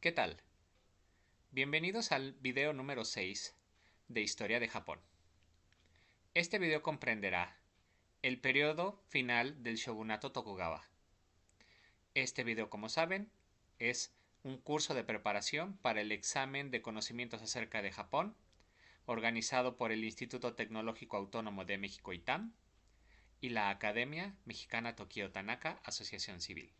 ¿Qué tal? Bienvenidos al video número 6 de Historia de Japón. Este video comprenderá el periodo final del shogunato Tokugawa. Este video, como saben, es un curso de preparación para el examen de conocimientos acerca de Japón, organizado por el Instituto Tecnológico Autónomo de México ITAM y la Academia Mexicana Tokio Tanaka Asociación Civil.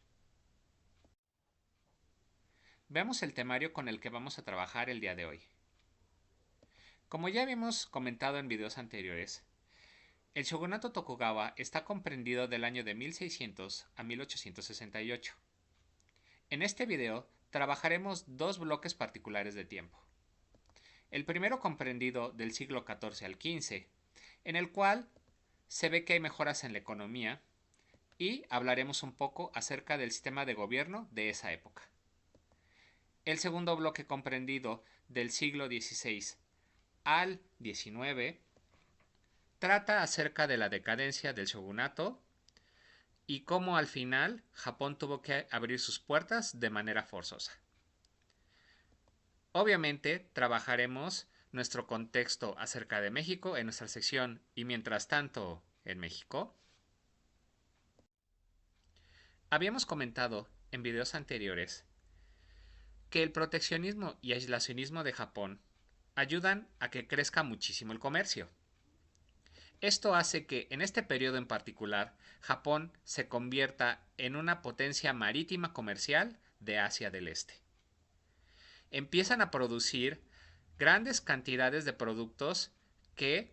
Veamos el temario con el que vamos a trabajar el día de hoy. Como ya habíamos comentado en videos anteriores, el shogunato Tokugawa está comprendido del año de 1600 a 1868. En este video trabajaremos dos bloques particulares de tiempo. El primero comprendido del siglo XIV al XV, en el cual se ve que hay mejoras en la economía y hablaremos un poco acerca del sistema de gobierno de esa época. El segundo bloque comprendido del siglo XVI al XIX trata acerca de la decadencia del shogunato y cómo al final Japón tuvo que abrir sus puertas de manera forzosa. Obviamente trabajaremos nuestro contexto acerca de México en nuestra sección y mientras tanto en México. Habíamos comentado en videos anteriores que el proteccionismo y aislacionismo de Japón ayudan a que crezca muchísimo el comercio. Esto hace que en este periodo en particular Japón se convierta en una potencia marítima comercial de Asia del Este. Empiezan a producir grandes cantidades de productos que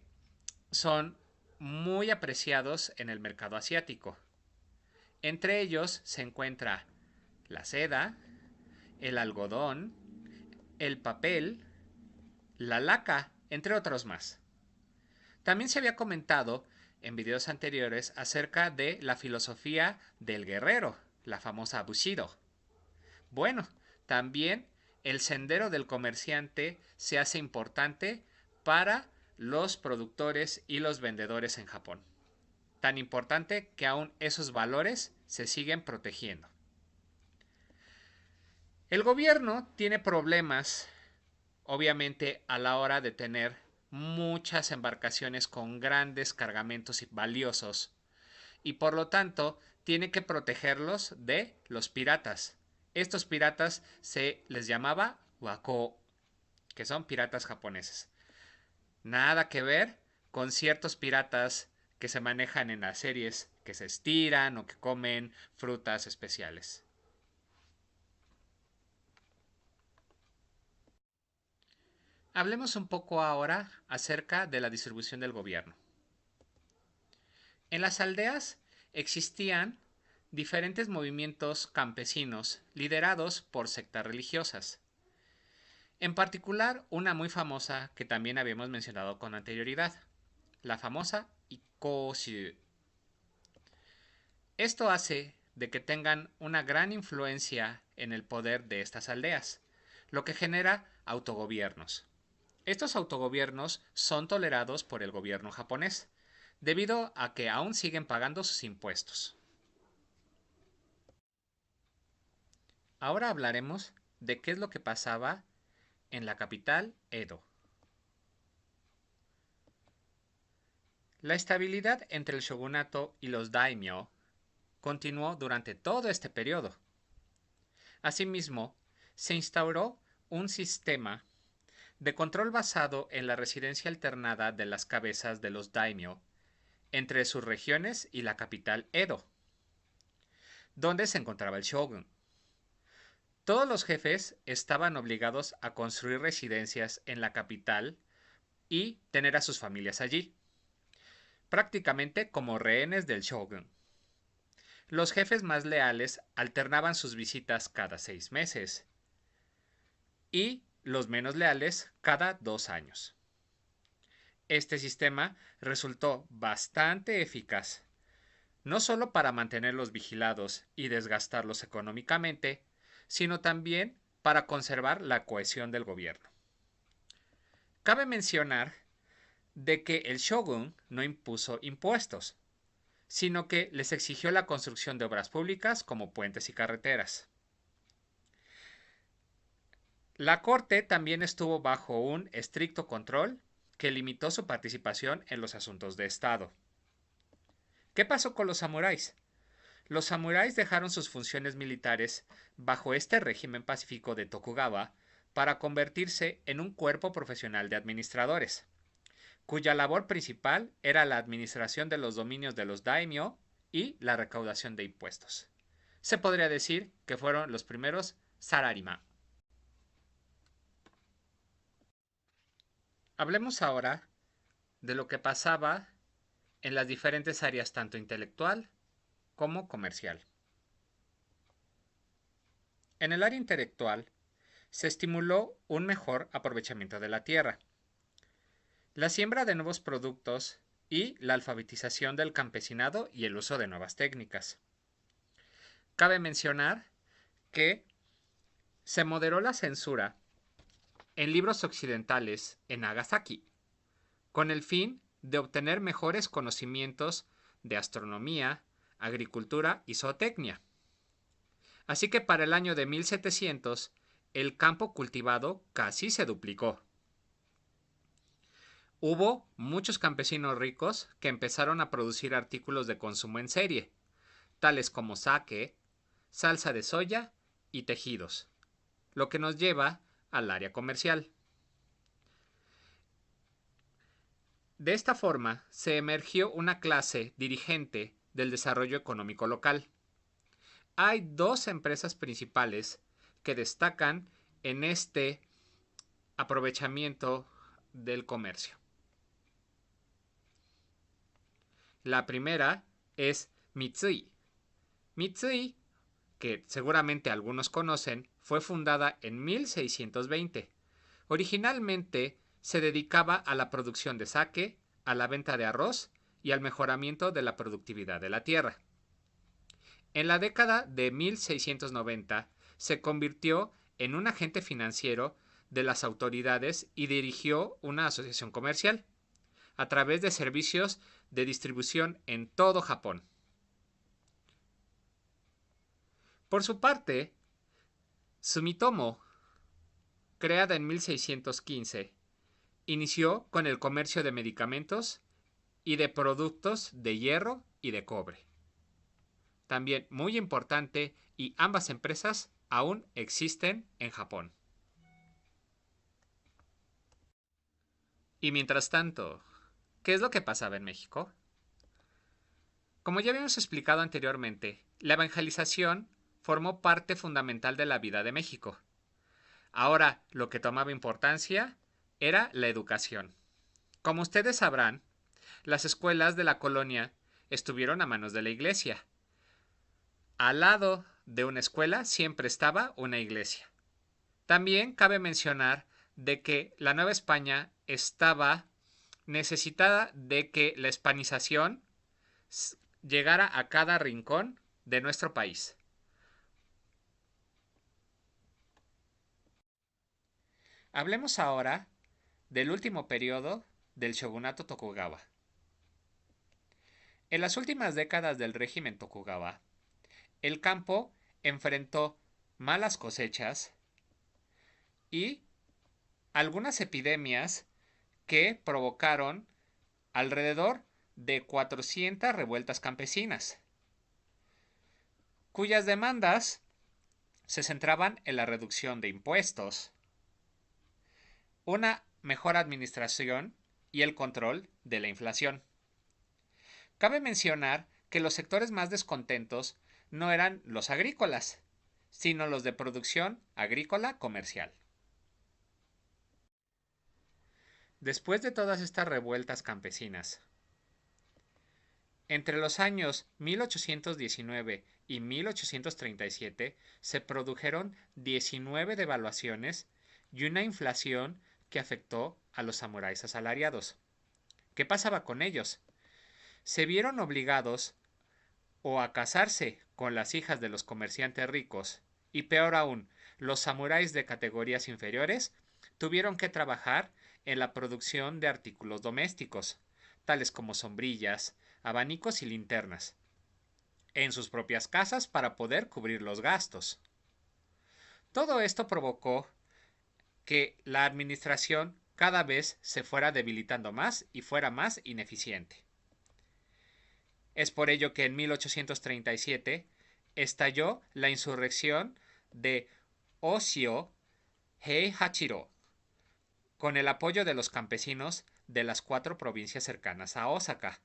son muy apreciados en el mercado asiático. Entre ellos se encuentra la seda, el algodón, el papel, la laca, entre otros más. También se había comentado en videos anteriores acerca de la filosofía del guerrero, la famosa Bushido. Bueno, también el sendero del comerciante se hace importante para los productores y los vendedores en Japón. Tan importante que aún esos valores se siguen protegiendo. El gobierno tiene problemas, obviamente, a la hora de tener muchas embarcaciones con grandes cargamentos valiosos y por lo tanto tiene que protegerlos de los piratas. Estos piratas se les llamaba wako, que son piratas japoneses. Nada que ver con ciertos piratas que se manejan en las series que se estiran o que comen frutas especiales. Hablemos un poco ahora acerca de la distribución del gobierno. En las aldeas existían diferentes movimientos campesinos liderados por sectas religiosas. En particular, una muy famosa que también habíamos mencionado con anterioridad, la famosa Ikkōshū. Esto hace de que tengan una gran influencia en el poder de estas aldeas, lo que genera autogobiernos. Estos autogobiernos son tolerados por el gobierno japonés, debido a que aún siguen pagando sus impuestos. Ahora hablaremos de qué es lo que pasaba en la capital, Edo. La estabilidad entre el shogunato y los daimyo continuó durante todo este periodo. Asimismo, se instauró un sistema de control basado en la residencia alternada de las cabezas de los daimyo entre sus regiones y la capital Edo, donde se encontraba el shogun. Todos los jefes estaban obligados a construir residencias en la capital y tener a sus familias allí, prácticamente como rehenes del shogun. Los jefes más leales alternaban sus visitas cada 6 meses y los menos leales cada 2 años. Este sistema resultó bastante eficaz, no solo para mantenerlos vigilados y desgastarlos económicamente, sino también para conservar la cohesión del gobierno. Cabe mencionar de que el shogun no impuso impuestos, sino que les exigió la construcción de obras públicas como puentes y carreteras. La corte también estuvo bajo un estricto control que limitó su participación en los asuntos de Estado. ¿Qué pasó con los samuráis? Los samuráis dejaron sus funciones militares bajo este régimen pacífico de Tokugawa para convertirse en un cuerpo profesional de administradores, cuya labor principal era la administración de los dominios de los daimyo y la recaudación de impuestos. Se podría decir que fueron los primeros sararima. Hablemos ahora de lo que pasaba en las diferentes áreas tanto intelectual como comercial. En el área intelectual se estimuló un mejor aprovechamiento de la tierra, la siembra de nuevos productos y la alfabetización del campesinado y el uso de nuevas técnicas. Cabe mencionar que se moderó la censura en libros occidentales en Nagasaki, con el fin de obtener mejores conocimientos de astronomía, agricultura y zootecnia. Así que para el año de 1700, el campo cultivado casi se duplicó. Hubo muchos campesinos ricos que empezaron a producir artículos de consumo en serie, tales como sake, salsa de soya y tejidos, lo que nos lleva al área comercial. De esta forma, se emergió una clase dirigente del desarrollo económico local. Hay dos empresas principales que destacan en este aprovechamiento del comercio. La primera es Mitsui. Mitsui, que seguramente algunos conocen, fue fundada en 1620. Originalmente se dedicaba a la producción de sake, a la venta de arroz y al mejoramiento de la productividad de la tierra. En la década de 1690 se convirtió en un agente financiero de las autoridades y dirigió una asociación comercial a través de servicios de distribución en todo Japón. Por su parte, Sumitomo, creada en 1615, inició con el comercio de medicamentos y de productos de hierro y de cobre. También muy importante, y ambas empresas aún existen en Japón. Y mientras tanto, ¿qué es lo que pasaba en México? Como ya habíamos explicado anteriormente, la evangelización formó parte fundamental de la vida de México. Ahora, lo que tomaba importancia era la educación. Como ustedes sabrán, las escuelas de la colonia estuvieron a manos de la iglesia. Al lado de una escuela siempre estaba una iglesia. También cabe mencionar de que la Nueva España estaba necesitada de que la hispanización llegara a cada rincón de nuestro país. Hablemos ahora del último periodo del shogunato Tokugawa. En las últimas décadas del régimen Tokugawa, el campo enfrentó malas cosechas y algunas epidemias que provocaron alrededor de 400 revueltas campesinas, cuyas demandas se centraban en la reducción de impuestos, una mejor administración y el control de la inflación. Cabe mencionar que los sectores más descontentos no eran los agrícolas, sino los de producción agrícola comercial. Después de todas estas revueltas campesinas, entre los años 1819 y 1837 se produjeron 19 devaluaciones y una inflación que afectó a los samuráis asalariados. ¿Qué pasaba con ellos? Se vieron obligados o a casarse con las hijas de los comerciantes ricos, y peor aún, los samuráis de categorías inferiores tuvieron que trabajar en la producción de artículos domésticos, tales como sombrillas, abanicos y linternas, en sus propias casas para poder cubrir los gastos. Todo esto provocó que la administración cada vez se fuera debilitando más y fuera más ineficiente. Es por ello que en 1837 estalló la insurrección de Oshio Heihachiro, con el apoyo de los campesinos de las 4 provincias cercanas a Osaka,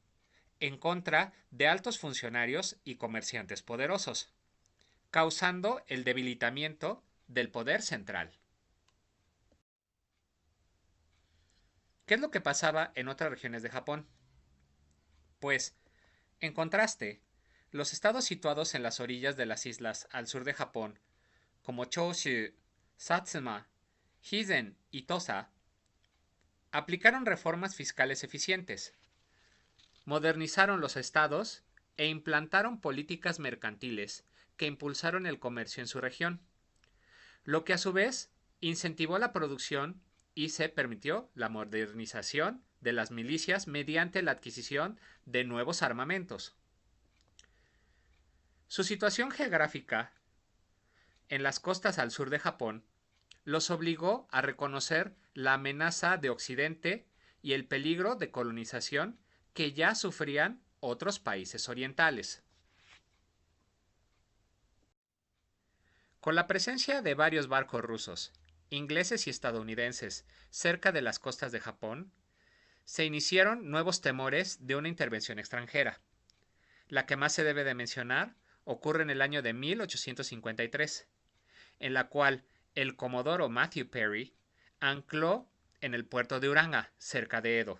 en contra de altos funcionarios y comerciantes poderosos, causando el debilitamiento del poder central. ¿Qué es lo que pasaba en otras regiones de Japón? Pues, en contraste, los estados situados en las orillas de las islas al sur de Japón, como Chōshū, Satsuma, Hizen y Tosa, aplicaron reformas fiscales eficientes, modernizaron los estados e implantaron políticas mercantiles que impulsaron el comercio en su región, lo que a su vez incentivó la producción y se permitió la modernización de las milicias mediante la adquisición de nuevos armamentos. Su situación geográfica en las costas al sur de Japón los obligó a reconocer la amenaza de Occidente y el peligro de colonización que ya sufrían otros países orientales. Con la presencia de varios barcos rusos, ingleses y estadounidenses cerca de las costas de Japón, se iniciaron nuevos temores de una intervención extranjera. La que más se debe de mencionar ocurre en el año de 1853, en la cual el comodoro Matthew Perry ancló en el puerto de Uranga, cerca de Edo,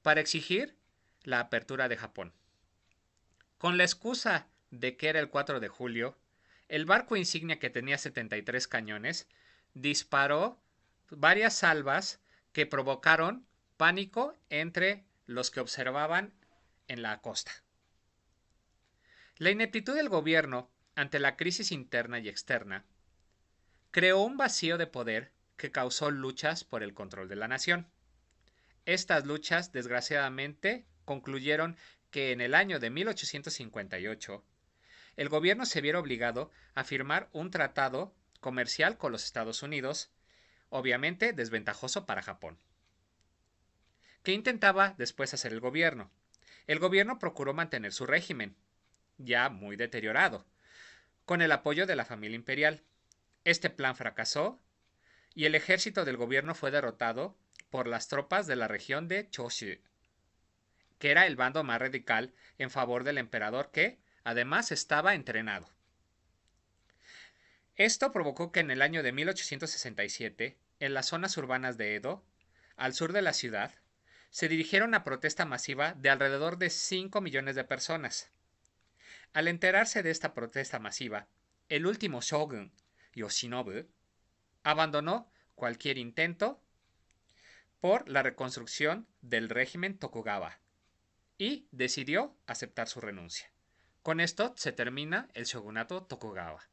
para exigir la apertura de Japón. Con la excusa de que era el 4 de julio, el barco insignia, que tenía 73 cañones, disparó varias salvas que provocaron pánico entre los que observaban en la costa. La ineptitud del gobierno ante la crisis interna y externa creó un vacío de poder que causó luchas por el control de la nación. Estas luchas, desgraciadamente, concluyeron que en el año de 1858 el gobierno se viera obligado a firmar un tratado comercial con los Estados Unidos, obviamente desventajoso para Japón. ¿Qué intentaba después hacer el gobierno? El gobierno procuró mantener su régimen, ya muy deteriorado, con el apoyo de la familia imperial. Este plan fracasó y el ejército del gobierno fue derrotado por las tropas de la región de Chōshū, que era el bando más radical en favor del emperador, que además estaba entrenado. Esto provocó que en el año de 1867, en las zonas urbanas de Edo, al sur de la ciudad, se dirigiera una protesta masiva de alrededor de 5 millones de personas. Al enterarse de esta protesta masiva, el último shogun, Yoshinobu, abandonó cualquier intento por la reconstrucción del régimen Tokugawa y decidió aceptar su renuncia. Con esto se termina el shogunato Tokugawa.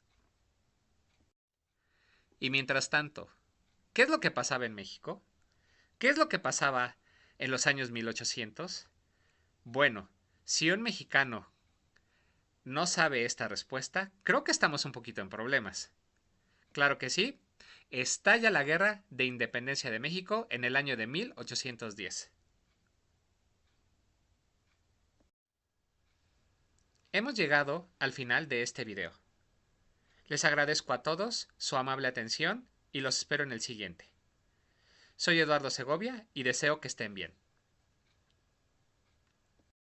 Y mientras tanto, ¿qué es lo que pasaba en México? ¿Qué es lo que pasaba en los años 1800? Bueno, si un mexicano no sabe esta respuesta, creo que estamos un poquito en problemas. Claro que sí, estalla la Guerra de Independencia de México en el año de 1810. Hemos llegado al final de este video. Les agradezco a todos su amable atención y los espero en el siguiente. Soy Eduardo Segovia y deseo que estén bien.